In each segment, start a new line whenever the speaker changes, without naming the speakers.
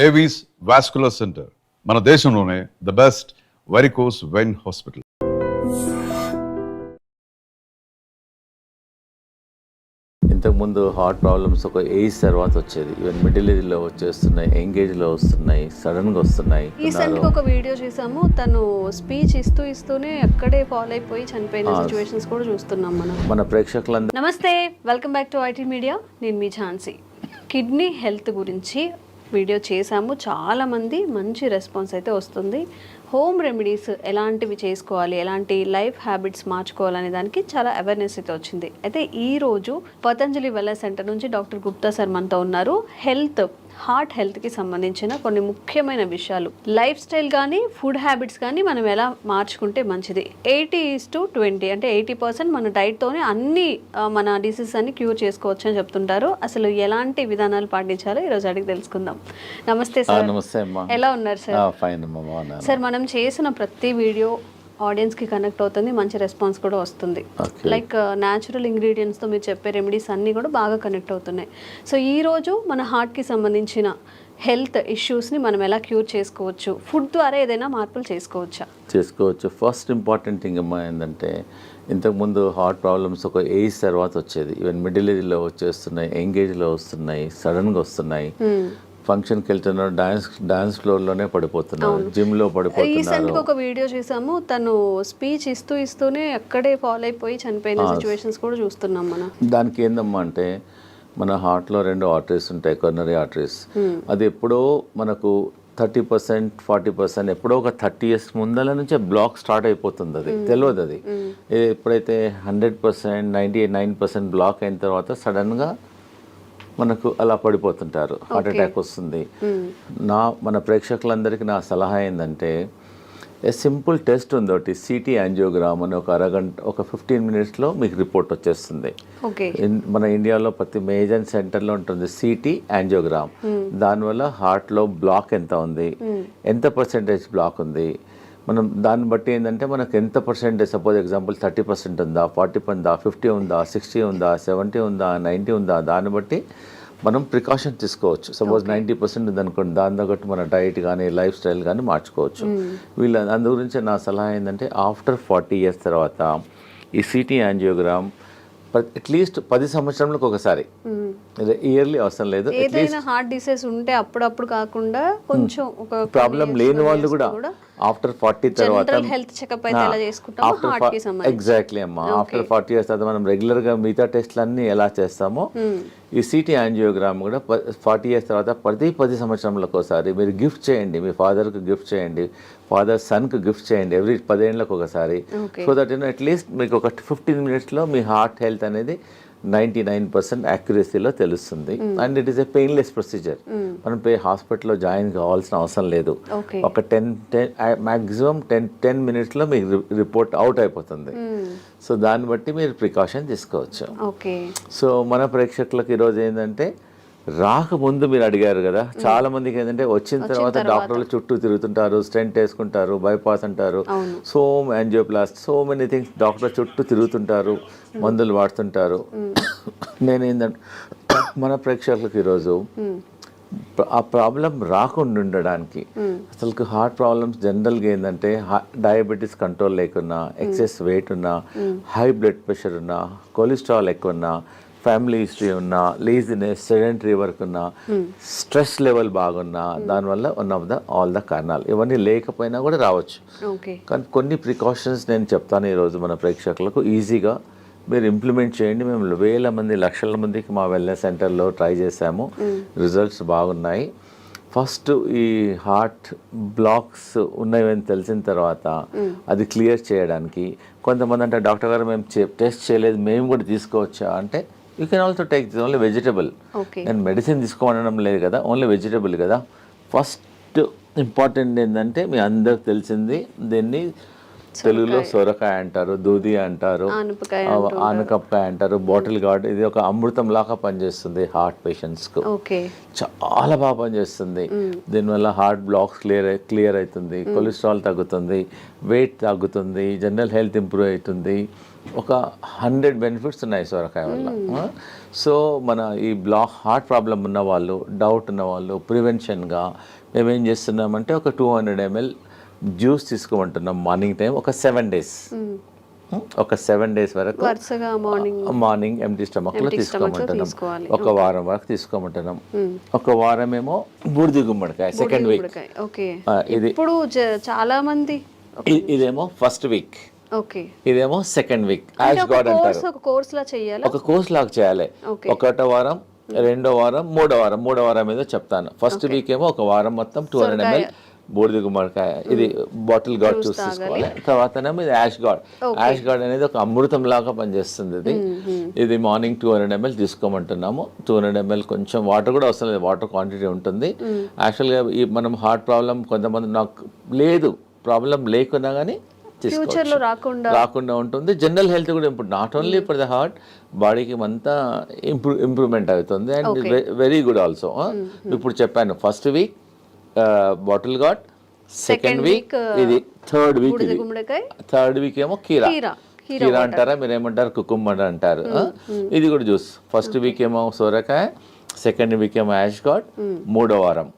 Avis vascular centre మన దేశంలోనే the best varicose vein hospital.
ఇంతకుముందు హార్ట్ ప్రాబ్లమ్స్ ఒక ఏజ్ తర్వాత వచ్చేది, ఈవెన్ మిడిల్ ఏజ్లో వచ్చేస్తున్నాయి, ఎంగేజ్లో వస్తున్నాయి, సడన్గా వస్తున్నాయి.
రీసెంట్గా ఒక వీడియో చూసాము, తను స్పీచ్ ఇస్తూనే అక్కడే ఫాలో అయిపోయి చనిపోయిన సిచ్యువేషన్స్ కూడా చూస్తున్నాం మన
ప్రేక్షకులందరూ.
నమస్తే, welcome back to IT media. నేను మీ ఝాన్సీ. కిడ్నీ హెల్త్ గురించి వీడియో చేశాము, చాలామంది మంచి రెస్పాన్స్ అయితే వస్తుంది. హోమ్ రెమెడీస్ ఎలాంటివి చేసుకోవాలి, ఎలాంటి లైఫ్ హ్యాబిట్స్ మార్చుకోవాలనే దానికి చాలా అవేర్నెస్ అయితే వచ్చింది. అయితే ఈరోజు పతంజలి వెల్నెస్ సెంటర్ నుంచి డాక్టర్ గుప్తా సార్ మనతో ఉన్నారు. హార్ట్ హెల్త్కి సంబంధించిన కొన్ని ముఖ్యమైన విషయాలు, లైఫ్ స్టైల్ కానీ ఫుడ్ హ్యాబిట్స్ కానీ మనం ఎలా మార్చుకుంటే మంచిది. 80:20 అంటే 80% మన డైట్తోనే అన్ని మన డిసీజెస్ అన్ని క్యూర్ చేసుకోవచ్చు అని చెప్తుంటారు. అసలు ఎలాంటి విధానాలు పాటించాలో ఈరోజు అడిగి తెలుసుకుందాం. నమస్తే సార్.
నమస్తే అమ్మా.
ఎలా ఉన్నారు సార్?
ఫైన్ అమ్మా.
సార్, మనం చేసిన ప్రతి వీడియో ఆడియన్స్కి కనెక్ట్ అవుతుంది, మంచి రెస్పాన్స్ కూడా వస్తుంది. లైక్ న్యాచురల్ ఇంగ్రీడియంట్స్తో మీరు చెప్పే రెమెడీస్ అన్నీ కూడా బాగా కనెక్ట్ అవుతున్నాయి. సో ఈరోజు మన హార్ట్కి సంబంధించిన హెల్త్ ఇష్యూస్ని మనం ఎలా క్యూర్ చేసుకోవచ్చు, ఫుడ్ ద్వారా ఏదైనా మార్పులు చేసుకోవచ్చు.
ఫస్ట్ ఇంపార్టెంట్ థింగ్ అమ్మా ఏంటంటే, ఇంతకుముందు హార్ట్ ప్రాబ్లమ్స్ ఒక ఏజ్ తర్వాత వచ్చేది, ఈవెన్ మిడిల్ ఏజ్లో వచ్చేస్తున్నాయి, ఎంగేజ్లో వస్తున్నాయి, సడన్గా వస్తున్నాయి. ఫంక్షన్కి వెళ్తున్నారు, డాన్స్ ఫ్లోర్లోనే పడిపోతున్నారు, జిమ్లో పడిపోతున్నారు.
రీసెంట్గా ఒక వీడియో చూసాము, తను స్పీచ్ ఇస్తూనే అక్కడే ఫాలో అయిపోయి చనిపోయిన సిచ్యువేషన్స్ కూడా చూస్తున్నాం మనం.
దానికి ఏందమ్మా అంటే, మన హార్ట్లో 2 ఆర్టరీస్ ఉంటాయి, కొర్నరీ ఆర్టరీస్. అది ఎప్పుడో మనకు 30%, 40% ఎప్పుడో ఒక 30 years ముందల నుంచే బ్లాక్ స్టార్ట్ అయిపోతుంది. అది తెలియదు. అది ఎప్పుడైతే 100%, 99% బ్లాక్ అయిన తర్వాత సడన్గా మనకు అలా పడిపోతుంటారు, హార్ట్ అటాక్ వస్తుంది. మన ప్రేక్షకులందరికీ నా సలహా ఏంటంటే, సింపుల్ టెస్ట్ ఉంది ఒకటి, సిటీ యాంజియోగ్రామ్ అని. ఒక 15 minutesలో మీకు రిపోర్ట్ వచ్చేస్తుంది. మన ఇండియాలో ప్రతి మేజర్ సెంటర్లో ఉంటుంది సిటీ యాంజియోగ్రామ్. దానివల్ల హార్ట్లో బ్లాక్ ఎంత ఉంది, ఎంత పర్సెంటేజ్ బ్లాక్ ఉంది, మనం దాన్ని బట్టి ఏంటంటే మనకు ఎంత పర్సెంటేజ్, సపోజ్ ఎగ్జాంపుల్ 30% ఉందా, 40 ఉందా, 50 ఉందా, 60 ఉందా, 70 ఉందా, 90 ఉందా, దాన్ని బట్టి మనం ప్రికాషన్ తీసుకోవచ్చు. సపోజ్ 90% ఉందనుకోండి, దాని తగ్గట్టు మన డైట్ కానీ లైఫ్ స్టైల్ కానీ మార్చుకోవచ్చు. అందు గురించి నా సలహా ఏంటంటే, ఆఫ్టర్ 40 years తర్వాత ఈ సిటీ యాంజియోగ్రామ్ అట్లీస్ట్ 10 సంవత్సరాలకు ఒకసారి, ఇయర్లీ అవసరం లేదు.
ఏదైనా హార్ట్ డిసీజ్ ఉంటే అప్పుడప్పుడు కాకుండా కొంచెం ఒక
ప్రాబ్లం లేని వాళ్ళు కూడా ఆఫ్టర్ 40 తర్వాత
హెల్త్ చెకప్ అయితే ఎలా చేసుకుంటామో హార్ట్ కి సంబంధించి.
ఎగ్జాక్ట్లీ అమ్మా. ఆఫ్టర్ 40 years తర్వాత మనం రెగ్యులర్గా మిగతా టెస్ట్లన్నీ ఎలా చేస్తామో, ఈ సిటీ యాంజియోగ్రామ్ కూడా 40 years తర్వాత ప్రతి 10 సంవత్సరాలకు ఒకసారి మీరు గిఫ్ట్ చేయండి. మీ ఫాదర్కి గిఫ్ట్ చేయండి, ఫాదర్ సన్కి గిఫ్ట్ చేయండి, ఎవ్రీ 10 ఏళ్ళకు ఒకసారి. సో దట్ అట్లీస్ట్ మీకు ఒక 15 minutesలో మీ హార్ట్ హెల్త్ అనేది 99% యాక్యురసీలో తెలుస్తుంది. And it is a painless procedure. మనం హాస్పిటల్లో జాయిన్ కావాల్సిన అవసరం లేదు. ఒక 10 minutesలో మీకు రిపోర్ట్ అవుట్ అయిపోతుంది. సో దాన్ని బట్టి మీరు ప్రికాషన్ తీసుకోవచ్చు. సో మన ప్రేక్షకులకు ఈరోజు ఏంటంటే, రాకముందు మీరు అడిగారు కదా, చాలా మందికి ఏంటంటే వచ్చిన తర్వాత డాక్టర్లు చుట్టూ తిరుగుతుంటారు, స్టెంట్ వేసుకుంటారు, బైపాస్ అంటారు, so angioplast, so many things, doctor చుట్టూ తిరుగుతుంటారు, మందులు వాడుతుంటారు. నేనేంటంటే, మన ప్రేక్షకులకు ఈరోజు ఆ ప్రాబ్లం రాకుండా ఉండడానికి, అసలు హార్ట్ ప్రాబ్లమ్స్ జనరల్గా ఏంటంటే, డయాబెటీస్ కంట్రోల్ లేకున్నా, ఎక్సెస్ వెయిట్ ఉన్నా, హై బ్లడ్ ప్రెషర్ ఉన్నా, కొలెస్ట్రాల్ ఎక్కువ ఉన్నా, ఫ్యామిలీ హిస్టరీ ఉన్నా, లేజినెస్, సెడెంటరీ వర్క్ ఉన్నా, స్ట్రెస్ లెవెల్ బాగున్నా, దానివల్ల ఆల్ ద కారణాలు. ఇవన్నీ లేకపోయినా కూడా రావచ్చు. కానీ కొన్ని ప్రికాషన్స్ నేను చెప్తాను ఈరోజు మన ప్రేక్షకులకు, ఈజీగా మీరు ఇంప్లిమెంట్ చేయండి. మేము వేల మంది, లక్షల మందికి మా వెల్నెస్ సెంటర్లో ట్రై చేసాము, రిజల్ట్స్ బాగున్నాయి. ఫస్ట్ ఈ హార్ట్ బ్లాక్స్ ఉన్నాయని తెలిసిన తర్వాత అది క్లియర్ చేయడానికి, కొంతమంది అంటే, డాక్టర్ గారు మేము టెస్ట్ చేయలేదు, మేము కూడా తీసుకోవచ్చా అంటే, you can also take this only vegetable. నేను మెడిసిన్ తీసుకోవడం లేదు కదా, ఓన్లీ వెజిటబుల్ కదా. ఫస్ట్ ఇంపార్టెంట్ ఏంటంటే, మీ అందరికి తెలిసింది, దీన్ని తెలుగులో సొరకాయ అంటారు, దూది అంటారు,
ఆనపకాయ
ఆనకప్పకాయ అంటారు, బాటిల్ గార్డ్. ఇది ఒక అమృతం లాగా పనిచేస్తుంది హార్ట్ పేషెంట్స్కు.
ఓకే.
చాలా బాగా పనిచేస్తుంది. దీనివల్ల హార్ట్ బ్లాక్స్ క్లియర్ అవుతుంది, కొలెస్ట్రాల్ తగ్గుతుంది, వెయిట్ తగ్గుతుంది, జనరల్ హెల్త్ ఇంప్రూవ్ అవుతుంది. ఒక 100 బెనిఫిట్స్ ఉన్నాయి సొరకాయ వల్ల. సో మన ఈ హార్ట్ ప్రాబ్లం ఉన్న వాళ్ళు, డౌట్ ఉన్న వాళ్ళు ప్రివెన్షన్గా మేమేం చేస్తున్నామంటే ఒక 200 ml జ్యూస్ తీసుకోమంటున్నాం మార్నింగ్ టైం ఒక 7 days. ఒక 7 days వరకు మార్నింగ్ ఎంటీ స్టమక్లో తీసుకోమంటున్నాం. ఒక వారం వరకు తీసుకోమంటున్నాం. ఒక వారం ఏమో బూడిద గుమ్మడికాయ సెకండ్ వీక్.
ఇది ఇప్పుడు చాలా మంది
ఇదేమో ఫస్ట్ వీక్,
ఓకే,
ఇదేమో సెకండ్ వీక్. యాష్ గార్డ్ అంటారు.
ఒక కోర్స్ లా చేయాలి,
ఒక కోర్స్ లాగా చేయాలి. ఒకటో వారం, రెండో వారం, మూడో వారం ఏదో చెప్తాను. ఫస్ట్ వీక్ ఏమో ఒక వారం మొత్తం 200 ml బూడిద గుమ్మడికాయ, ఇది బాటిల్ గార్డ్ జ్యూస్ తీసుకోవాలి. తర్వాతనేమో ఇది యాష్ గార్డ్. యాష్ గార్డ్ అనేది ఒక అమృతం లాగా పనిచేస్తుంది. ఇది మార్నింగ్ 200 ml తీసుకోమంటున్నాము. 200 ml కొంచెం వాటర్ కూడా అవసరం లేదు, వాటర్ క్వాంటిటీ ఉంటుంది. యాక్చువల్గా ఈ మనం హార్ట్ ప్రాబ్లం కొంతమంది నాకు లేదు, ప్రాబ్లం లేకున్నా కానీ రాకుండా ఉంటుంది. జనరల్ హెల్త్ కూడా ఇప్పుడు not only for the heart, బాడీకి అంతా ఇంప్రూవ్మెంట్ అవుతుంది. And very good also. ఇప్పుడు చెప్పాను first week bottle gourd, second week ఇది థర్డ్ వీక్ ఏమో కీరా అంటారా, మీరు ఏమంటారు కుకుంబర్ అంటారు. ఇది కూడా జ్యూస్. ఫస్ట్ వీక్ ఏమో సోరకాయ, సెకండ్ వీక్ ఏమో యాష్ గార్డ్, మూడో వారం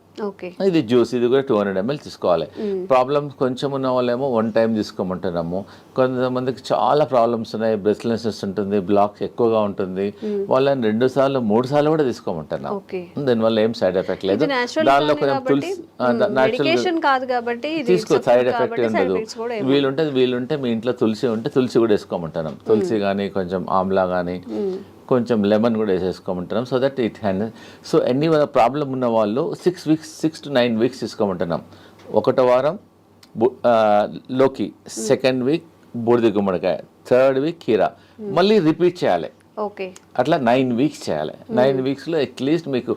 ఇది జ్యూస్. ఇది కూడా 200 ml తీసుకోవాలి. ప్రాబ్లమ్స్ కొంచెం ఉన్న వాళ్ళేమో 1 time తీసుకోమంటున్నాము. కొంతమందికి చాలా ప్రాబ్లమ్స్ ఉన్నాయి, బ్రెస్ట్లెస్నెస్ ఉంటుంది, బ్లాక్స్ ఎక్కువగా ఉంటుంది, వాళ్ళని 2 సార్లు 3 సార్లు కూడా తీసుకోమంటున్నాం. దీనివల్ల ఏం సైడ్ ఎఫెక్ట్ లేదు. దానిలో కొంచెం తులసి తీసుకో, సైడ్ ఎఫెక్ట్ ఉండదు. వీలుంటే మీ ఇంట్లో తులసి ఉంటే తులసి కూడా వేసుకోమంటున్నాం. తులసి కానీ కొంచెం ఆమ్లా కానీ కొంచెం లెమన్ కూడా వేసేసుకోమంటున్నాం. So that it hand. So ఎన్ని ప్రాబ్లం ఉన్న వాళ్ళు 6 to 9 weeks తీసుకోమంటున్నాం. ఒకటో వారం లోకి, సెకండ్ వీక్ బూడిద గుమ్మడికాయ, థర్డ్ వీక్ కీరా, మళ్ళీ రిపీట్ చేయాలి. అట్లా 9 weeks చేయాలి. 9 weeksలో అట్లీస్ట్ మీకు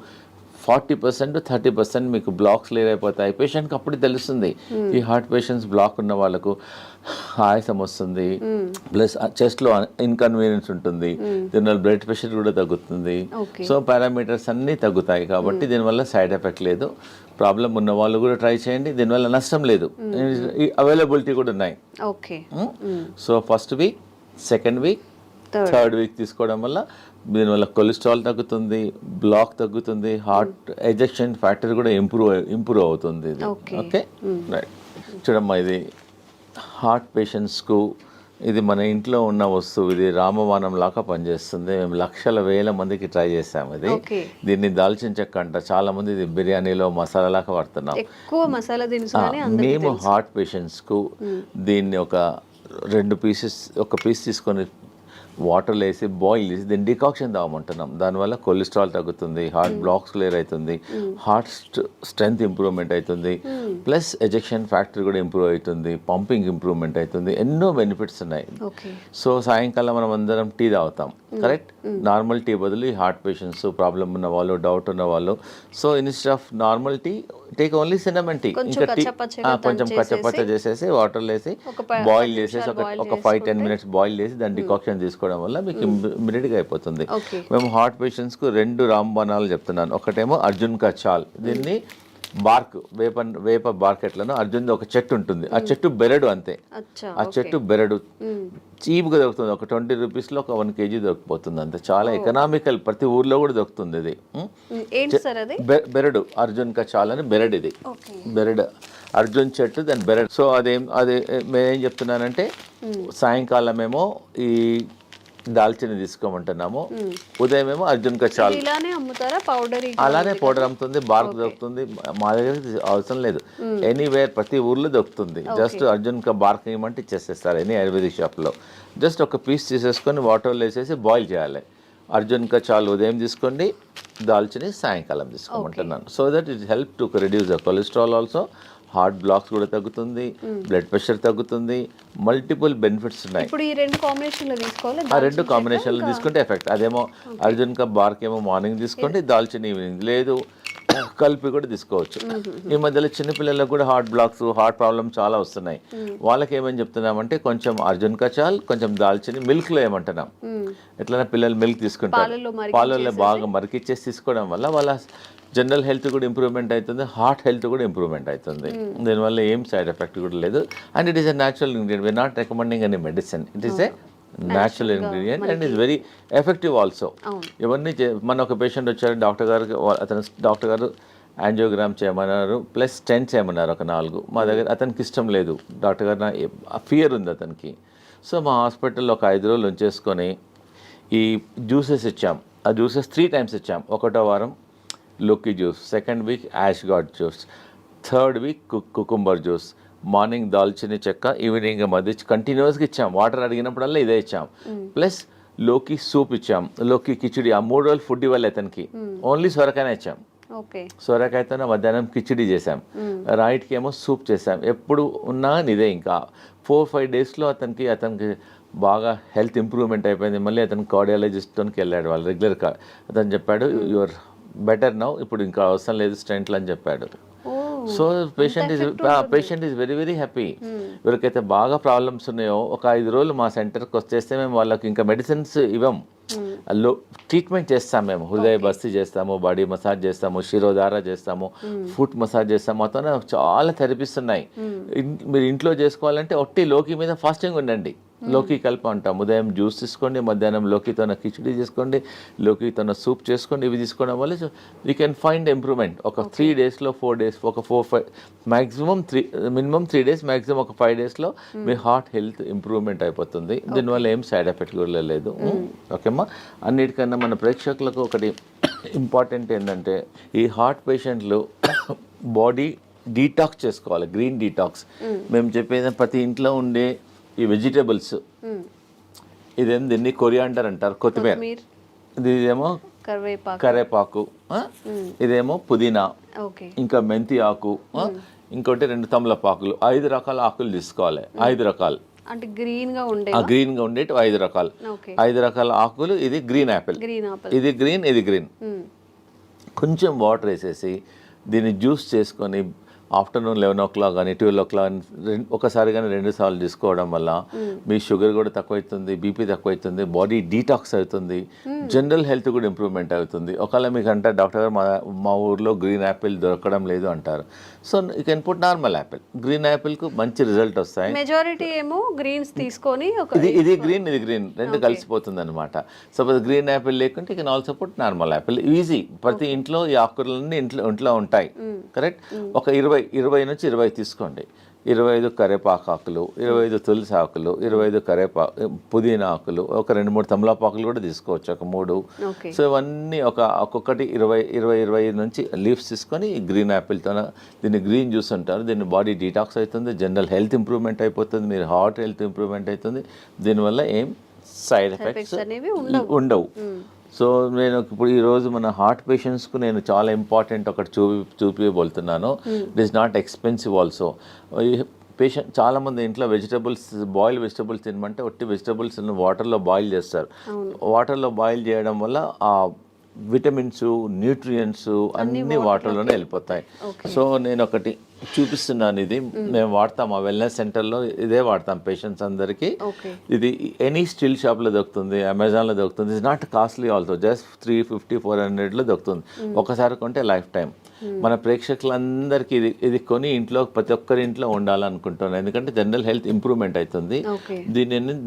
40% to 30% మీకు బ్లాక్స్ క్లియర్ అయిపోతాయి. పేషెంట్కి అప్పుడు తెలుస్తుంది. ఈ హార్ట్ పేషెంట్స్ బ్లాక్ ఉన్న వాళ్ళకు ఆయాసం వస్తుంది, ప్లస్ చెస్ట్లో ఇన్కన్వీనియన్స్ ఉంటుంది, దీనివల్ల బ్లడ్ ప్రెషర్ కూడా తగ్గుతుంది. సో పారామీటర్స్ అన్నీ తగ్గుతాయి. కాబట్టి దీనివల్ల సైడ్ ఎఫెక్ట్ లేదు. ప్రాబ్లం ఉన్న వాళ్ళు కూడా ట్రై చేయండి, దీనివల్ల నష్టం లేదు. అవైలబిలిటీ కూడా ఉన్నాయి. So first week, second week, third week తీసుకోవడం వల్ల దీనివల్ల కొలెస్ట్రాల్ తగ్గుతుంది, బ్లాక్ తగ్గుతుంది, హార్ట్ ఎజెక్షన్ ఫ్యాక్టర్ కూడా ఇంప్రూవ్ అవుతుంది. Okay right. చూడమ్మా, ఇది హార్ట్ పేషెంట్స్కు ఇది మన ఇంట్లో ఉన్న వస్తువు. ఇది రామబాణం లాగా పనిచేస్తుంది. మేము లక్షల వేల మందికి ట్రై చేసాము. ఇది దీన్ని దాల్చిన చెక్క అంట. చాలా మంది ఇది బిర్యానీలో మసాలా లాగా వాడుతున్నాం. మేము హార్ట్ పేషెంట్స్కు దీన్ని ఒక 2 pieces, ఒక పీస్ తీసుకొని వాటర్లో వేసి బాయిల్ చేసి దీన్ని డికాక్షన్ తాగమంటున్నాం. దానివల్ల కొలెస్ట్రాల్ తగ్గుతుంది, హార్ట్ బ్లాక్స్ క్లియర్ అవుతుంది, హార్ట్ స్ట్రెంగ్త్ ఇంప్రూవ్మెంట్ అవుతుంది, ప్లస్ ఎజెక్షన్ ఫ్యాక్టర్ కూడా ఇంప్రూవ్ అవుతుంది, పంపింగ్ ఇంప్రూవ్మెంట్ అవుతుంది. ఎన్నో బెనిఫిట్స్ ఉన్నాయి. సో సాయంకాలం మనం అందరం టీ తాగుతాం, కరెక్ట్? నార్మల్ టీ బదులు ఈ హార్ట్ పేషెంట్స్, ప్రాబ్లం ఉన్న వాళ్ళు, డౌట్ ఉన్న వాళ్ళు, so instead of normal tea take only cinnamon tea. ఇంకా టీ కొంచెం కచ్చపచ్చ చేసేసి వాటర్లో వేసి బాయిల్ చేసేసి ఒక 5-10 minutes బాయిల్ చేసి దాని డికాక్షన్ తీసుకోవడం వల్ల మీకు ఇమ్మీడియట్గా అయిపోతుంది. మేము హార్ట్ పేషెంట్స్కు 2 రాంబాణాలు చెప్తున్నాను. ఒకటేమో అర్జున్ కా చాల్. దీన్ని బార్క్, వేప బార్క్ ఎట్లను అర్జున్ ఒక చెట్టు ఉంటుంది. ఆ చెట్టు బెరడు అంతే. ఆ చెట్టు బెరడు చీప్గా దొరుకుతుంది. ఒక 20 rupeesలో ఒక 1 kg దొరికిపోతుంది అంతే. చాలా ఎకనామికల్, ప్రతి ఊర్లో కూడా దొరుకుతుంది. ఇది బెరడు, అర్జున్ కా చాల్ అని బెరడు. ఇది బెరడు, అర్జున్ చెట్టు, దాని బెరడు. సో అదే నేనేం చెప్తున్నానంటే సాయంకాలం ఏమో ఈ దాల్చిన తీసుకోమంటున్నాము, ఉదయం ఏమో అర్జున్ కా చాల్. అలానే పౌడర్ అమ్ముతుంది, బార్క్ దొరుకుతుంది. మా దగ్గర అవసరం లేదు, ఎనీవేర్ ప్రతి ఊర్లో దొరుకుతుంది. జస్ట్ అర్జున్ కా బార్క్ ఏమంటే ఇచ్చేసేస్తారు ఎనీ ఆయుర్వేదిక్ షాప్లో. జస్ట్ ఒక పీస్ తీసేసుకొని వాటర్లో వేసేసి బాయిల్ చేయాలి. అర్జున్ కా చాల్ ఉదయం తీసుకోండి, దాల్చిని సాయంకాలం తీసుకోమంటున్నాను. So that it help to reduce the cholesterol also, heart blocks కూడా తగ్గుతుంది, బ్లడ్ ప్రెషర్ తగ్గుతుంది, మల్టిపుల్ బెనిఫిట్స్ ఉన్నాయి.
ఇప్పుడు ఈ 2 కాంబినేషన్లో తీసుకోవాలి.
ఆ 2 కాంబినేషన్లో తీసుకుంటే ఎఫెక్ట్. అదేమో అర్జున్ కా బార్క్ ఏమో మార్నింగ్ తీసుకోండి, దాల్చిన ఈవినింగ్. లేదు కలిపి కూడా తీసుకోవచ్చు. ఈ మధ్యలో చిన్నపిల్లలకు కూడా హార్ట్ బ్లాక్స్, హార్ట్ ప్రాబ్లమ్ చాలా వస్తున్నాయి. వాళ్ళకి ఏమని చెప్తున్నామంటే కొంచెం అర్జున్ కచాల్, కొంచెం దాల్చిని మిల్క్లో ఏమంటున్నాం, ఎట్లైనా పిల్లలు మిల్క్ తీసుకుంటారు, పాలల్లో బాగా మరికిచ్చేసి తీసుకోవడం వల్ల వాళ్ళ జనరల్ హెల్త్ కూడా ఇంప్రూవ్మెంట్ అవుతుంది, హార్ట్ హెల్త్ కూడా ఇంప్రూవ్మెంట్ అవుతుంది. దీనివల్ల ఏం సైడ్ ఎఫెక్ట్ కూడా లేదు. And it is a natural ingredient. We are not recommending any medicine. It is a natural ingredient and is very effective also. ఇవన్నీ మన ఒక పేషెంట్ వచ్చారు, డాక్టర్ గారు యాంజియోగ్రామ్ చేయమన్నారు, ప్లస్ స్టెంట్ చేయమన్నారు ఒక 4. మా దగ్గర అతనికి ఇష్టం లేదు, డాక్టర్ గారు ఫియర్ ఉంది అతనికి. సో మా హాస్పిటల్లో ఒక 5 రోజులు ఉంచేసుకొని ఈ జ్యూసెస్ ఇచ్చాం. ఆ జ్యూసెస్ 3 times ఇచ్చాం. 1వ వారం లోకి juice, 2nd week ash gourd juice, 3rd week cucumber juice, morning దాల్చిని చెక్క, ఈవినింగ్ మధ్య కంటిన్యూస్గా ఇచ్చాం. వాటర్ అడిగినప్పుడల్లా ఇదే ఇచ్చాం. ప్లస్ లోకి సూప్ ఇచ్చాం, లోకి కిచిడి. ఆ 3 రోజులు ఫుడ్ ఇవ్వాలి అతనికి, ఓన్లీ సొరకాయనే ఇచ్చాం. సొరకాయతో మధ్యాహ్నం కిచిడి చేసాం, రైట్కి ఏమో సూప్ చేసాం. ఎప్పుడు ఉన్నా ఇదే. ఇంకా 4-5 daysలో అతనికి బాగా హెల్త్ ఇంప్రూవ్మెంట్ అయిపోయింది. మళ్ళీ అతను కార్డియాలజిస్ట్తోకి వెళ్ళాడు, వాళ్ళు రెగ్యులర్గా. అతను చెప్పాడు యువర్ బెటర్ నౌ, ఇప్పుడు ఇంకా అవసరం లేదు స్టెంట్లు అని చెప్పాడు. So patient is very very happy. ఎవరికైతే బాగా ప్రాబ్లమ్స్ ఉన్నాయో ఒక 5 రోజులు మా సెంటర్కి వచ్చేస్తే మేము వాళ్ళకి ఇంకా మెడిసిన్స్ ఇవ్వం, ట్రీట్మెంట్ చేస్తాం. మేము హృదయ బస్తి చేస్తాము, బాడీ మసాజ్ చేస్తాము, శిరోధార చేస్తాము, ఫుట్ మసాజ్ చేస్తాము. మొత్తం చాలా థెరపీస్ ఉన్నాయి. మీరు ఇంట్లో చేసుకోవాలంటే ఒట్టి లోకి మీద ఫాస్టింగ్ ఉండండి. లోకి కలిపి అంటాం. ఉదయం జ్యూస్ తీసుకోండి, మధ్యాహ్నం లోకితోన కిచిడి చేసుకోండి, లోకితోన సూప్ చేసుకోండి. ఇవి తీసుకోవడం వల్ల యూ కెన్ ఫైండ్ ఇంప్రూవ్మెంట్. ఒక 3 daysలో 4 days, ఒక 4-5 మ్యాక్సిమం 3 days, మ్యాక్సిమం ఒక 5 daysలో మీ హార్ట్ హెల్త్ ఇంప్రూవ్మెంట్ అయిపోతుంది. దీనివల్ల ఏం సైడ్ ఎఫెక్ట్ కూడా లేదు. ఓకేమ్మా. అన్నిటికన్నా మన ప్రేక్షకులకు ఒకటి ఇంపార్టెంట్ ఏంటంటే, ఈ హార్ట్ పేషెంట్లు బాడీ డీటాక్స్ చేసుకోవాలి, గ్రీన్ డీటాక్స్. మేము చెప్పేది ప్రతి ఇంట్లో ఉండే ఈ వెజిటేబుల్స్, దీన్ని కొరియాండర్ అంటారు, కొత్తిమీర. ఇదేమో కరేపాకు, ఇదేమో పుదీనా, ఇంకా మెంతి ఆకు, ఇంకోటి 2 తమలపాకులు. 5 రకాల ఆకులు తీసుకోవాలి. 5 రకాలు
అంటే గ్రీన్ గా
ఉండేటి 5 రకాలు. 5 రకాల ఆకులు. ఇది గ్రీన్ యాపిల్, ఇది గ్రీన్, ఇది గ్రీన్. కొంచెం వాటర్ వేసేసి దీన్ని జ్యూస్ చేసుకొని ఆఫ్టర్నూన్ 11 o'clock కానీ 12 o'clock ఒకసారి కానీ 2 సార్లు తీసుకోవడం వల్ల మీ షుగర్ కూడా తక్కువవుతుంది, బీపీ తక్కువవుతుంది, బాడీ డీటాక్స్ అవుతుంది, జనరల్ హెల్త్ కూడా ఇంప్రూవ్మెంట్ అవుతుంది. ఒకవేళ మీకు అంటే డాక్టర్ గారు మా ఊర్లో గ్రీన్ యాపిల్ దొరకడం లేదు అంటారు. So you can put normal apple. Green యాపిల్కు మంచి రిజల్ట్ వస్తాయి.
మెజారిటీ ఏమో గ్రీన్స్ తీసుకొని
ఇది గ్రీన్, ఇది గ్రీన్, 2 కలిసిపోతుంది అనమాట. సపోజ్ గ్రీన్ యాపిల్ లేకుంటే you can also put normal Apple. Easy. ప్రతి ఇంట్లో ఈ ఆకుకూరలన్నీ ఇంట్లో ఉంటాయి. కరెక్ట్. ఒక 20 నుంచి 20 తీసుకోండి. 25 కరేపాకు ఆకులు, 25 తులసి ఆకులు, 25 పుదీనా ఆకులు, ఒక 2-3 తమలపాకులు కూడా తీసుకోవచ్చు, ఒక 3. సో ఇవన్నీ ఒక్కొక్కటి 20 నుంచి లీవ్స్ తీసుకొని గ్రీన్ యాపిల్తో దీన్ని గ్రీన్ జ్యూస్ అంటారు. దీన్ని బాడీ డీటాక్స్ అవుతుంది, జనరల్ హెల్త్ ఇంప్రూవ్మెంట్ అయిపోతుంది, మీరు హార్ట్ హెల్త్ ఇంప్రూవ్మెంట్ అవుతుంది. దీనివల్ల ఏం సైడ్ ఎఫెక్ట్స్ ఉండవు. సో నేను ఇప్పుడు ఈరోజు మన హార్ట్ పేషెంట్స్కు నేను చాలా ఇంపార్టెంట్ ఒకటి చూపించబోతున్నాను. It is not expensive also. Patient చాలామంది ఇంట్లో బాయిల్ వెజిటబుల్స్ తినమంటే ఒట్టి వెజిటబుల్స్ వాటర్లో బాయిల్ చేస్తారు. వాటర్లో బాయిల్ చేయడం వల్ల ఆ విటమిన్స్, న్యూట్రియంట్స్ అన్నీ వాటర్లోనే వెళ్ళిపోతాయి. సో నేను ఒకటి చూపిస్తున్నాను. ఇది మేము వాడతాం, ఆ వెల్నెస్ సెంటర్లో ఇదే వాడతాం పేషెంట్స్ అందరికీ. ఇది ఎనీ స్టిల్ షాప్లో దొరుకుతుంది, అమెజాన్లో దొరుకుతుంది. It's not costly also, just 350-400లో దొరుకుతుంది. ఒకసారి కొంటే లైఫ్ టైం. మన ప్రేక్షకులందరికీ ఇది ఇంట్లో ప్రతి ఒక్కరి ఇంట్లో ఉండాలనుకుంటున్నాను, ఎందుకంటే జనరల్ హెల్త్ ఇంప్రూవ్మెంట్ అవుతుంది.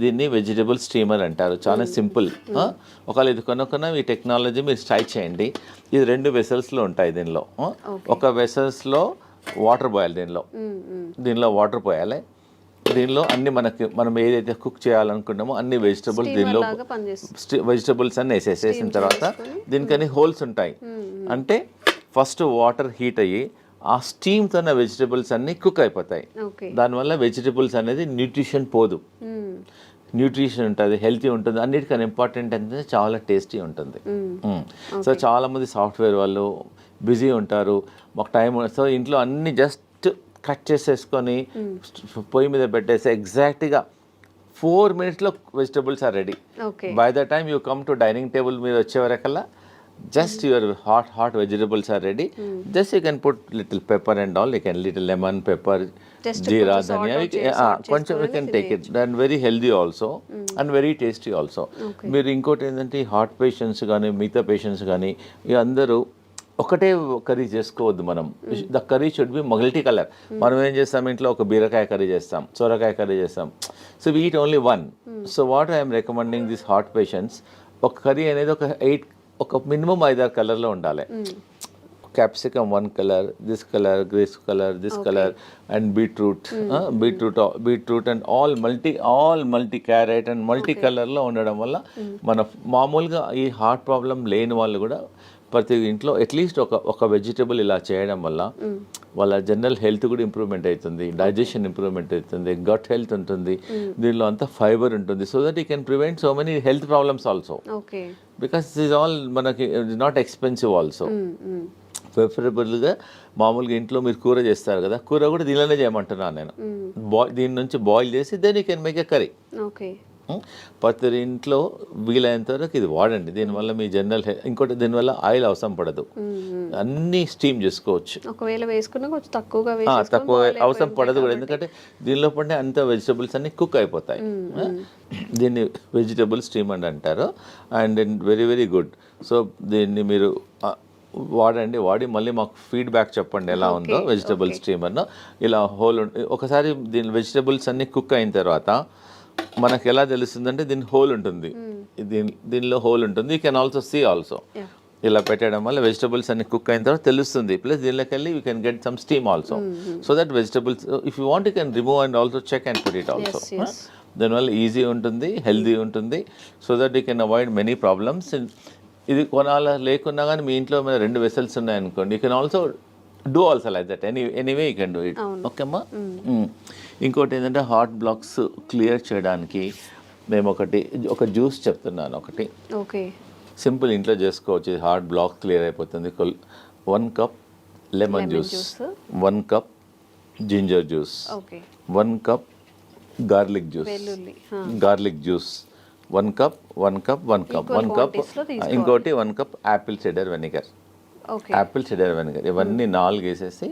దీన్ని వెజిటబుల్ స్టీమర్ అంటారు. చాలా సింపుల్. ఒకవేళ ఇది కొనుక్కున్న ఈ టెక్నాలజీ మీరు ట్రై చేయండి. ఇది 2 వెసల్స్లో ఉంటాయి. దీనిలో ఒక వెసల్స్లో వాటర్ పోయాలి, దీనిలో వాటర్ పోయాలి. దీనిలో అన్ని మనం ఏదైతే కుక్ చేయాలనుకున్నామో అన్ని వెజిటబుల్స్ అన్ని వేసేసిన తర్వాత దీనికని హోల్స్ ఉంటాయి. అంటే ఫస్ట్ వాటర్ హీట్ అయ్యి ఆ స్టీమ్తో వెజిటబుల్స్ అన్ని కుక్ అయిపోతాయి. దానివల్ల వెజిటబుల్స్ అనేది న్యూట్రిషన్ పోదు, న్యూట్రిషన్ ఉంటుంది, హెల్తీ ఉంటుంది. అన్నిటికన్నా ఇంపార్టెంట్ అంటే చాలా టేస్టీ ఉంటుంది. సో చాలామంది సాఫ్ట్వేర్ వాళ్ళు బిజీ ఉంటారు, మాకు టైం. సో ఇంట్లో అన్ని జస్ట్ కట్ చేసేసుకొని పొయ్యి మీద పెట్టేసి ఎగ్జాక్ట్గా 4 minutesలో vegetables are ready. By the time you come to dining table మీద వచ్చే వరకల్లా Just your hot vegetables are ready. Just you can put little pepper and all. You can little lemon, pepper,
Just
jeera,
కొంచెం salt
dhania. కొంచెం you can take it. And very healthy also and very tasty also. మీరు ఇంకోటి ఏంటంటే heart patients కానీ మిగతా patients కానీ ఇక అందరూ ఒకటే కర్రీ చేసుకోవద్దు మనం. The curry should be multi colour. మనం ఏం చేస్తాం ఇంట్లో ఒక బీరకాయ కర్రీ చేస్తాం, సొరకాయ కర్రీ చేస్తాం. So we eat only one. So what I'm recommending this heart patients, ఒక కర్రీ అనేది ఒక మినిమం 5-6 కలర్లో ఉండాలి. Capsicum 1 colour, this colour, grace colour, this colour, and beetroot and all multi carrot and multi కలర్లో ఉండడం వల్ల మన మామూలుగా ఈ హార్ట్ ప్రాబ్లం లేని వాళ్ళు కూడా ప్రతి ఇంట్లో అట్లీస్ట్ ఒక వెజిటబుల్ ఇలా చేయడం వల్ల వాళ్ళ జనరల్ హెల్త్ కూడా ఇంప్రూవ్మెంట్ అవుతుంది, డైజెషన్ ఇంప్రూవ్మెంట్ అవుతుంది, గట్ హెల్త్ ఉంటుంది, దీనిలో అంతా ఫైబర్ ఉంటుంది. So that you can prevent so many health problems also. Because this all మనకి నాట్ ఎక్స్పెన్సివ్ ఆల్సో. ప్రిఫరబుల్గా మామూలుగా ఇంట్లో మీరు కూర చేస్తారు కదా, కూర కూడా దీనిలోనే చేయమంటున్నాను నేను. దీని నుంచి బాయిల్ చేసి then you can make a curry. ప్రతి ఇంట్లో వీలైనంత వరకు ఇది వాడండి. దీనివల్ల మీ జనరల్ ఇంకోటి దీనివల్ల ఆయిల్ అవసరం పడదు, అన్నీ స్టీమ్ చేసుకోవచ్చు.
ఒకవేళ వేసుకున్నా కొంచెం తక్కువ
అవసరం పడదు కూడా, ఎందుకంటే దీనిలో పడిన అంత వెజిటబుల్స్ అన్ని కుక్ అయిపోతాయి. దీన్ని వెజిటబుల్ స్టీమ్ అని అంటారు. And very very good. So దీన్ని మీరు వాడి మళ్ళీ మాకు ఫీడ్బ్యాక్ చెప్పండి ఎలా ఉందో వెజిటబుల్ స్టీమర్ను. ఇలా ఒకసారి దీని వెజిటబుల్స్ అన్ని కుక్ అయిన తర్వాత మనకు ఎలా తెలుస్తుందంటే దీని హోల్ ఉంటుంది, దీనిలో హోల్ ఉంటుంది. You can also see also. ఇలా పెట్టడం వల్ల వెజిటబుల్స్ అన్ని కుక్ అయిన తర్వాత తెలుస్తుంది. ప్లస్ దీనిలోకి వెళ్ళి you can get some steam also. So that vegetables if you want you can remove and also check and put it also. దానివల్ల ఈజీ ఉంటుంది, హెల్దీ ఉంటుంది. So that you can avoid many problems. ఇది కొనాల లేకున్నా కానీ మీ ఇంట్లో మీద 2 vessels ఉన్నాయనుకోండి, you can also do also like that. Anyway you can do it. Okay అమ్మా. ఇంకోటి ఏంటంటే హార్ట్ బ్లాక్స్ క్లియర్ చేయడానికి మేము ఒక జ్యూస్ చెప్తున్నాను. ఒకటి సింపుల్ ఇంట్లో చేసుకోవచ్చు, హార్ట్ బ్లాక్ క్లియర్ అయిపోతుంది. 1 cup lemon juice, 1 cup ginger juice, 1 cup garlic juice, 1 cup ఇంకోటి 1 కప్ యాపిల్ సిడర్ వెనిగర్. ఇవన్నీ 4 వేసేసి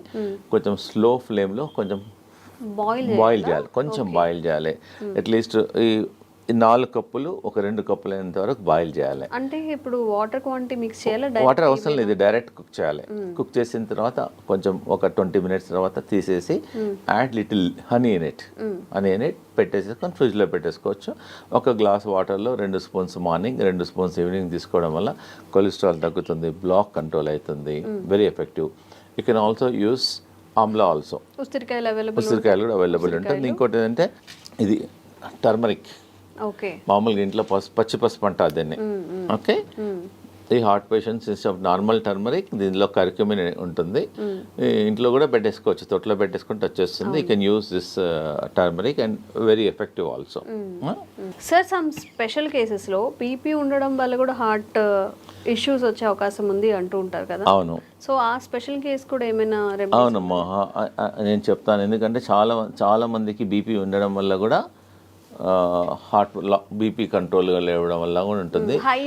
కొంచెం స్లో ఫ్లేమ్లో కొంచెం బాయిల్ చేయాలి. బాయిల్ చేయాలి. అట్లీస్ట్ ఈ 4 కప్పులు ఒక 2 కప్పులు అయినంత వరకు బాయిల్ చేయాలి.
అంటే ఇప్పుడు వాటర్ క్వాంటిటీ మిక్స్ చేయాలి?
వాటర్ అవసరం లేదు, డైరెక్ట్ కుక్ చేయాలి. కుక్ చేసిన తర్వాత కొంచెం ఒక 20 మినిట్స్ తర్వాత తీసేసి add little honey in it పెట్టేసుకొని ఫ్రిడ్జ్లో పెట్టేసుకోవచ్చు. ఒక గ్లాస్ వాటర్లో 2 స్పూన్స్ మార్నింగ్, 2 స్పూన్స్ ఈవినింగ్ తీసుకోవడం వల్ల కొలెస్ట్రాల్ తగ్గుతుంది, బ్లాక్ కంట్రోల్ అవుతుంది. Very effective. You can also use Amla also. ఉసిరికాయలు కూడా అవైలబుల్ ఉంటుంది. ఇంకోటి ఏంటంటే ఇది టర్మరిక్. మామూలుగా ఇంట్లో పచ్చి పసుపు అంటారు దీన్ని. ఓకే. ఈ heart patients instead of normal turmeric దీనిలో కర్క్యూమిన్ ఉంటుంది. ఇంట్లో కూడా పెట్టేసుకోవచ్చు, తొట్లో పెట్టేసుకుంటే వచ్చేస్తుంది. You can use this turmeric and very effective also.
Sir some special కేసెస్లో బీపీ ఉండడం వల్ల కూడా హార్ట్ ఇష్యూస్ వచ్చే అవకాశం ఉంది అంటూ ఉంటారు కదా.
అవును.
సో ఆ స్పెషల్ కేసు కూడా ఏమైనా?
అవునమ్మా, నేను చెప్తాను. ఎందుకంటే చాలా మందికి బీపీ ఉండడం వల్ల కూడా హార్ట్ బీపీ కంట్రోల్గా లేవడం వల్ల కూడా ఉంటుంది. హై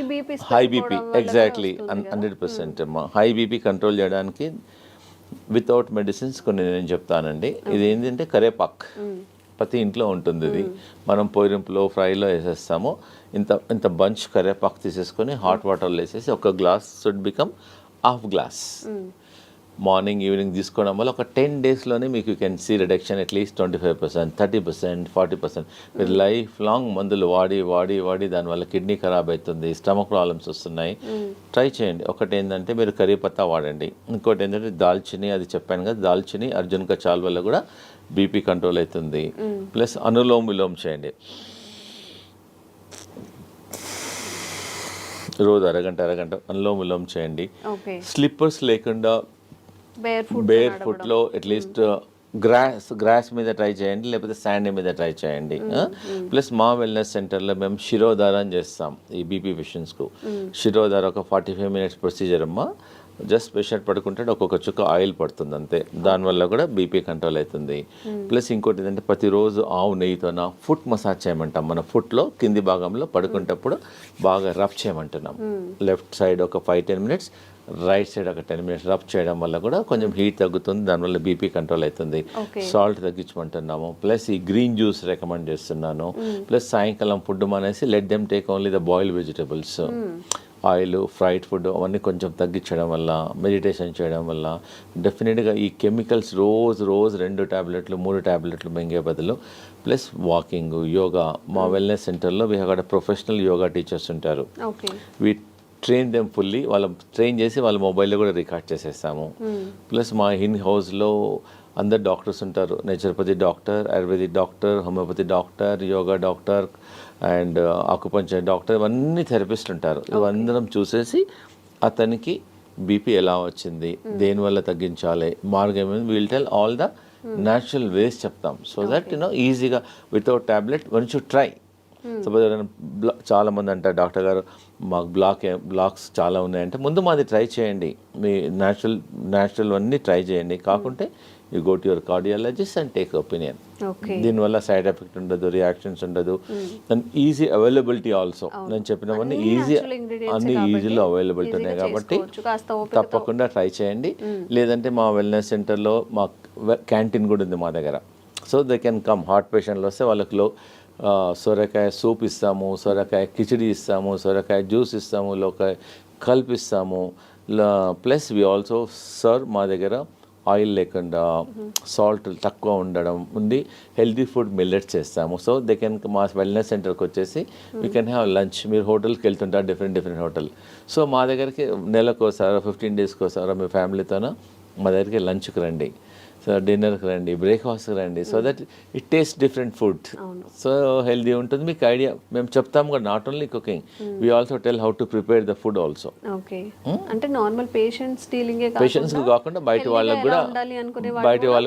బీపీ ఎగ్జాక్ట్లీ 100% అమ్మా. హై బీపీ కంట్రోల్ చేయడానికి వితౌట్ మెడిసిన్స్ కొన్ని నేను చెప్తానండి. ఇది ఏంటంటే కరేపాక్ ప్రతి ఇంట్లో ఉంటుంది. ఇది మనం పోయిరింపులో ఫ్రైలో వేసేస్తాము. ఇంత బంచ్ కరేపాక్ తీసేసుకొని హాట్ వాటర్లో వేసేసి ఒక glass should become half glass morning evening తీసుకోవడం వల్ల ఒక 10 డేస్లోనే మీకు you can see reduction at least 25%, 30%, 40%. మీరు లైఫ్ లాంగ్ మందులు వాడి దానివల్ల కిడ్నీ ఖరాబ్ అవుతుంది, స్టమక్ ప్రాబ్లమ్స్ వస్తున్నాయి. ట్రై చేయండి. ఒకటి ఏంటంటే మీరు కరీ పత్తా వాడండి. ఇంకోటి ఏంటంటే దాల్చిని, అది చెప్పాను కదా, దాల్చిని అర్జున్ కా చాల్ వల్ల కూడా బీపీ కంట్రోల్ అవుతుంది. ప్లస్ అనులోమ్ విలోమ్ చేయండి. రోజు అరగంట అనులోమ్ విలోమ్ చేయండి. స్లిప్పర్స్ లేకుండా బేర్ ఫుట్లో అట్లీస్ట్ గ్రాస్ మీద ట్రై చేయండి, లేకపోతే శాండ్ మీద ట్రై చేయండి. ప్లస్ మా వెల్నెస్ సెంటర్లో మేము శిరోధార అని చేస్తాం ఈ బీపీ పేషెంట్స్కు. శిరోధార ఒక 45 మినిట్స్ ప్రొసీజర్ అమ్మా. జస్ట్ పేషెంట్ పడుకుంటాడు, ఒక్కొక్క చుక్క ఆయిల్ పడుతుంది అంతే. దానివల్ల కూడా బీపీ కంట్రోల్ అవుతుంది. ప్లస్ ఇంకోటి ఏంటంటే ప్రతిరోజు ఆవు నెయ్యితోన ఫుట్ మసాజ్ చేయమంటాం. మన ఫుట్లో కింది భాగంలో పడుకునేటప్పుడు బాగా రబ్ చేయమంటున్నాం. లెఫ్ట్ సైడ్ ఒక 5-10 మినిట్స్, రైట్ సైడ్ ఒక 10 మినిట్స్ రబ్ చేయడం వల్ల కూడా కొంచెం హీట్ తగ్గుతుంది, దానివల్ల బీపీ కంట్రోల్ అవుతుంది. సాల్ట్ తగ్గించమంటున్నాము. ప్లస్ ఈ గ్రీన్ జ్యూస్ రికమెండ్ చేస్తున్నాను. ప్లస్ సాయంకాలం ఫుడ్ మానేసి let them take only the boiled vegetables, oil, fried food అవన్నీ కొంచెం తగ్గించడం వల్ల, మెడిటేషన్ చేయడం వల్ల డెఫినెట్గా ఈ కెమికల్స్ రోజు 2 టాబ్లెట్లు 3 టాబ్లెట్లు మింగే బదులు ప్లస్ వాకింగ్, యోగా. మా వెల్నెస్ సెంటర్లో we have got professional yoga teachers ఉంటారు. We train them fully. వాళ్ళ ట్రైన్ చేసి వాళ్ళ మొబైల్లో కూడా రికార్డ్ చేసేస్తాము. ప్లస్ మా ఇన్ హౌస్లో అందరు డాక్టర్స్ ఉంటారు. Naturopathy doctor, ayurvedic doctor, homeopathy doctor, yoga doctor and acupuncture doctor, ఇవన్నీ థెరపిస్ట్ ఉంటారు. ఇవందరం చూసేసి అతనికి బీపీ ఎలా వచ్చింది, దేనివల్ల తగ్గించాలి, మార్గం will tell all the natural ways చెప్తాం. సో దట్ ఈజీగా without tablet once you try. Suppose చాలా మంది అంటారు డాక్టర్ గారు మాకు బ్లాక్స్ చాలా ఉన్నాయంటే, ముందు మాది ట్రై చేయండి, మీ న్యాచురల్ అన్నీ ట్రై చేయండి. కాకుంటే you go to your cardiologist and take opinion. దీనివల్ల సైడ్ ఎఫెక్ట్ ఉండదు, రియాక్షన్స్ ఉండదు, అండ్ ఈజీ అవైలబిలిటీ ఆల్సో. నేను చెప్పినవన్నీ అన్ని ఈజీలో అవైలబిలిటీ ఉన్నాయి కాబట్టి తప్పకుండా ట్రై చేయండి. లేదంటే మా వెల్నెస్ సెంటర్లో మా క్యాంటీన్ కూడా ఉంది మా దగ్గర. So they can come. Heart పేషెంట్లు వస్తే వాళ్ళకి సొరకాయ సూప్ ఇస్తాము, సొరకాయ కిచిడి ఇస్తాము, సొరకాయ జ్యూస్ ఇస్తాము, లోకాయ కల్పిస్తాము. ప్లస్ వి ఆల్సో సర్వ్ మా దగ్గర ఆయిల్ లేకుండా, సాల్ట్ తక్కువ ఉండడం ఉంది, హెల్తీ ఫుడ్ మిల్లెట్స్ చేస్తాము. సో దే కెన్ మా వెల్నెస్ సెంటర్కి వచ్చేసి వీ కెన్ హ్యావ్ లంచ్. మీరు హోటల్కి వెళ్తుంటారు, డిఫరెంట్ హోటల్. సో మా దగ్గరికి నెలకోసారో 15 డేస్కి ఒకసారో మీ ఫ్యామిలీతోనో మా దగ్గరికి లంచ్కి రండి, సో డిన్నర్కి రండి, బ్రేక్ఫాస్ట్కి రండి. So that it taste different food, so healthy ఉంటుంది. మీకు ఐడియా మేము చెప్తాము కూడా, not only cooking, we also tell how to prepare the food also.
అంటే నార్మల్
పేషెంట్స్కి కాకుండా బయట వాళ్ళకి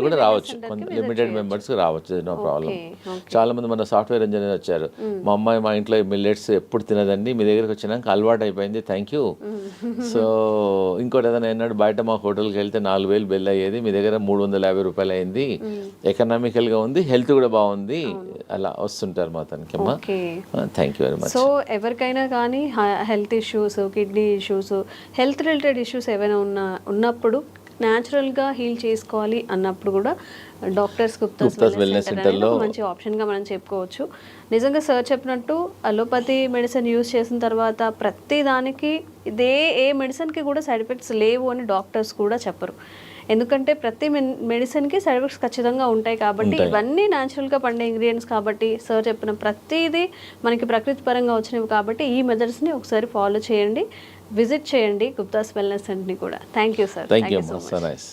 కూడా రావచ్చు, లిమిటెడ్ మెంబర్స్కి రావచ్చు, నో ప్రాబ్లం. చాలా మంది మన సాఫ్ట్వేర్ ఇంజనీర్ వచ్చారు, మా అమ్మాయి మా ఇంట్లో మిల్లెట్స్ ఎప్పుడు తినదండి, మీ దగ్గరికి వచ్చినాక అలవాటు అయిపోయింది, థ్యాంక్ యూ. సో ఇంకోటి ఏదైనా అన్నాడు, బయట మా హోటల్కి వెళ్తే 4,000 బిల్ అయ్యేది, మీ దగ్గర 350 రూపాయలు అయింది, ఎకనామికల్గా ఉంది, హెల్త్ కూడా బాగుంది, అలా వస్తుంటారు మా తనకి. అమ్మా thank you very much.
So ఎవరికైనా కానీ health issues, kidney issues, health related issues ఏవైనా ఉన్నప్పుడు న్యాచురల్గా హీల్ చేసుకోవాలి అన్నప్పుడు కూడా డాక్టర్స్ గుప్తాస్ వెల్నెస్ సెంటర్లో మంచి ఆప్షన్గా మనం చెప్పుకోవచ్చు. నిజంగా సార్ చెప్పినట్టు అలోపతి మెడిసిన్ యూజ్ చేసిన తర్వాత ప్రతి దానికి ఏ మెడిసిన్కి కూడా సైడ్ ఎఫెక్ట్స్ లేవు అని డాక్టర్స్ కూడా చెప్పరు. ఎందుకంటే ప్రతి మెడిసిన్కి సైడ్ ఎఫెక్ట్స్ ఖచ్చితంగా ఉంటాయి కాబట్టి, ఇవన్నీ న్యాచురల్గా పండే ఇంగ్రీడియంట్స్ కాబట్టి, సార్ చెప్పిన ప్రతిదీ మనకి ప్రకృతి పరంగా వచ్చినవి కాబట్టి ఈ మెథడ్స్ని ఒకసారి ఫాలో చేయండి, విజిట్ చేయండి గుప్తాస్ వెల్నెస్ సెంటర్ని కూడా. Thank you sir.
Thank you so much.